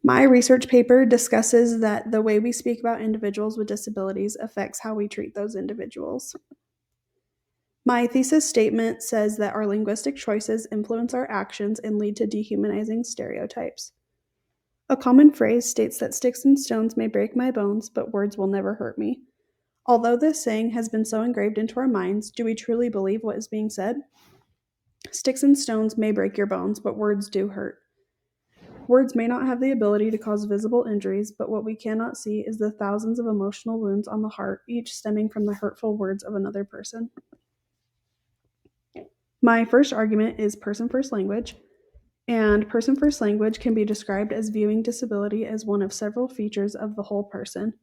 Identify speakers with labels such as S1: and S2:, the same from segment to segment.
S1: My research paper discusses that the way we speak about individuals with disabilities affects how we treat those individuals. My thesis statement says that our linguistic choices influence our actions and lead to dehumanizing stereotypes. A common phrase states that sticks and stones may break my bones, but words will never hurt me. Although this saying has been so engraved into our minds, do we truly believe what is being said? Sticks and stones may break your bones, but words do hurt. Words may not have the ability to cause visible injuries, but what we cannot see is the thousands of emotional wounds on the heart, each stemming from the hurtful words of another person. My first argument is person first language, and person first language can be described as viewing disability as one of several features of the whole person.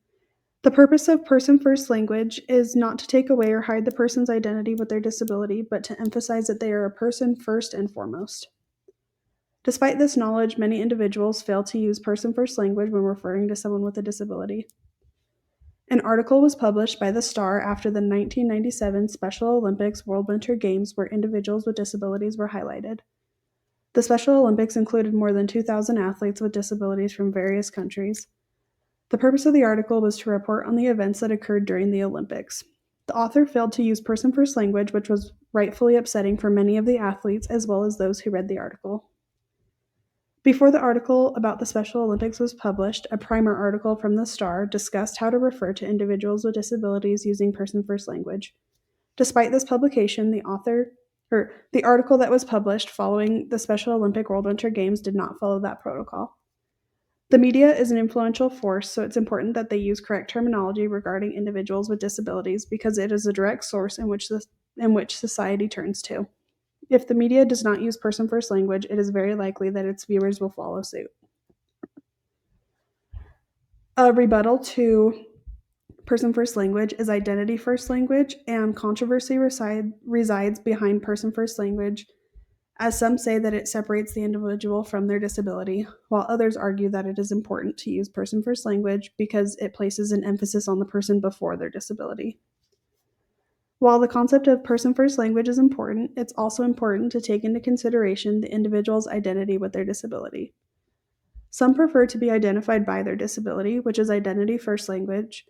S1: The purpose of person first language is not to take away or hide the person's identity with their disability, but to emphasize that they are a person first and foremost. Despite this knowledge, many individuals fail to use person first language when referring to someone with a disability. An article was published by The Star after the 1997 Special Olympics World Winter Games where individuals with disabilities were highlighted. The Special Olympics included more than 2,000 athletes with disabilities from various countries. The purpose of the article was to report on the events that occurred during the Olympics. The author failed to use person first language, which was rightfully upsetting for many of the athletes as well as those who read the article. Before the article about the Special Olympics was published, a primer article from The Star discussed how to refer to individuals with disabilities using person first language. Despite this publication, the article that was published following the Special Olympic World Winter Games did not follow that protocol. The media is an influential force, so it's important that they use correct terminology regarding individuals with disabilities because it is a direct source in which society turns to. If the media does not use person first language, it is very likely that its viewers will follow suit. A rebuttal to person first language is identity first language, and controversy resides behind person first language, as some say that it separates the individual from their disability, while others argue that it is important to use person first language because it places an emphasis on the person before their disability. While the concept of person first language is important, it's also important to take into consideration the individual's identity with their disability. Some prefer to be identified by their disability, which is identity first language,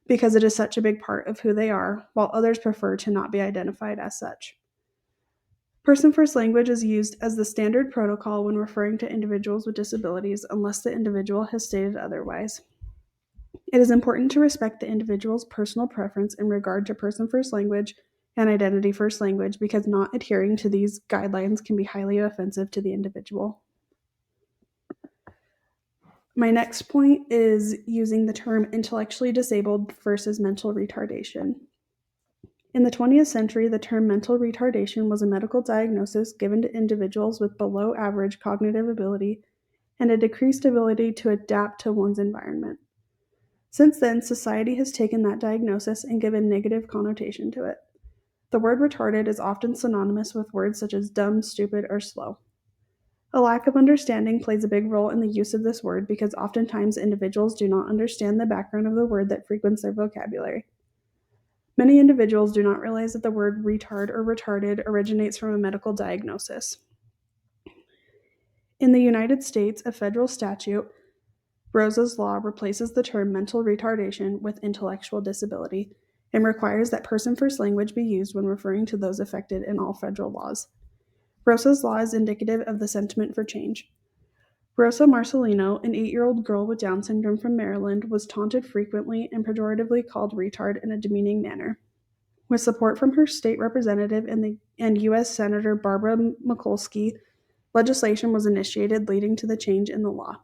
S1: because it is such a big part of who they are, while others prefer to not be identified as such. Person first language is used as the standard protocol when referring to individuals with disabilities unless the individual has stated otherwise. It is important to respect the individual's personal preference in regard to person first language and identity first language because not adhering to these guidelines can be highly offensive to the individual. My next point is using the term intellectually disabled versus mental retardation. In the 20th century, the term mental retardation was a medical diagnosis given to individuals with below average cognitive ability and a decreased ability to adapt to one's environment. Since then, society has taken that diagnosis and given negative connotation to it. The word retarded is often synonymous with words such as dumb, stupid, or slow. A lack of understanding plays a big role in the use of this word because oftentimes individuals do not understand the background of the word that frequents their vocabulary. Many individuals do not realize that the word retard or retarded originates from a medical diagnosis. In the United States, a federal statute, Rosa's Law, replaces the term mental retardation with intellectual disability and requires that person first language be used when referring to those affected in all federal laws. Rosa's Law is indicative of the sentiment for change. Rosa Marcelino, an 8-year-old girl with Down syndrome from Maryland, was taunted frequently and pejoratively called retard in a demeaning manner. With support from her state representative and U.S. Senator Barbara Mikulski, legislation was initiated leading to the change in the law.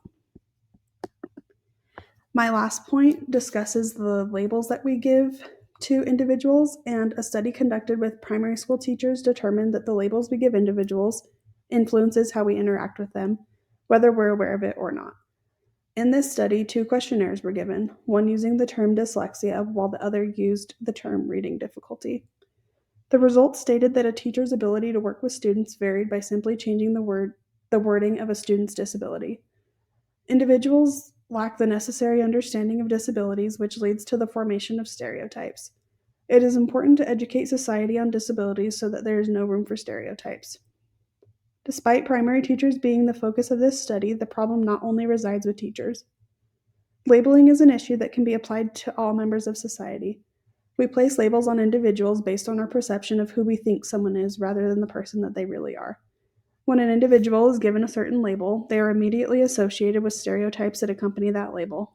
S1: My last point discusses the labels that we give to individuals, and a study conducted with primary school teachers determined that the labels we give individuals influences how we interact with them, whether we're aware of it or not. In this study, 2 questionnaires were given, one using the term dyslexia while the other used the term reading difficulty. The results stated that a teacher's ability to work with students varied by simply changing the wording of a student's disability. Individuals lack the necessary understanding of disabilities, which leads to the formation of stereotypes. It is important to educate society on disabilities so that there is no room for stereotypes. Despite primary teachers being the focus of this study, the problem not only resides with teachers. Labeling is an issue that can be applied to all members of society. We place labels on individuals based on our perception of who we think someone is rather than the person that they really are. When an individual is given a certain label, they are immediately associated with stereotypes that accompany that label.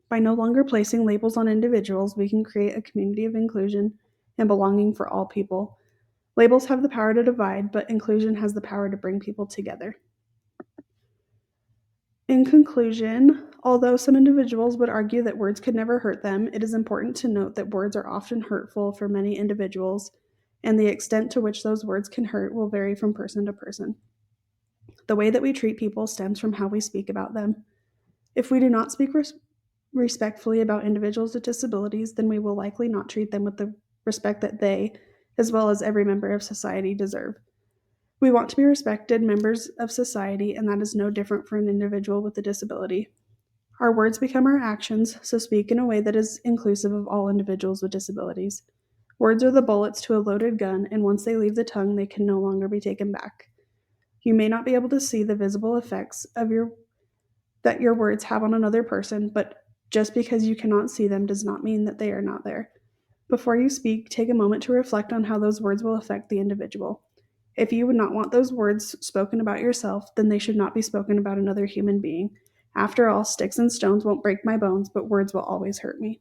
S1: By no longer placing labels on individuals, we can create a community of inclusion and belonging for all people. Labels have the power to divide, but inclusion has the power to bring people together. In conclusion, although some individuals would argue that words could never hurt them, it is important to note that words are often hurtful for many individuals, and the extent to which those words can hurt will vary from person to person. The way that we treat people stems from how we speak about them. If we do not speak respectfully about individuals with disabilities, then we will likely not treat them with the respect that they, as well as every member of society, deserve. We want to be respected members of society, and that is no different for an individual with a disability. Our words become our actions, so speak in a way that is inclusive of all individuals with disabilities. Words are the bullets to a loaded gun, and once they leave the tongue, they can no longer be taken back. You may not be able to see the visible effects that your words have on another person, but just because you cannot see them does not mean that they are not there. Before you speak, take a moment to reflect on how those words will affect the individual. If you would not want those words spoken about yourself, then they should not be spoken about another human being. After all, sticks and stones won't break my bones, but words will always hurt me.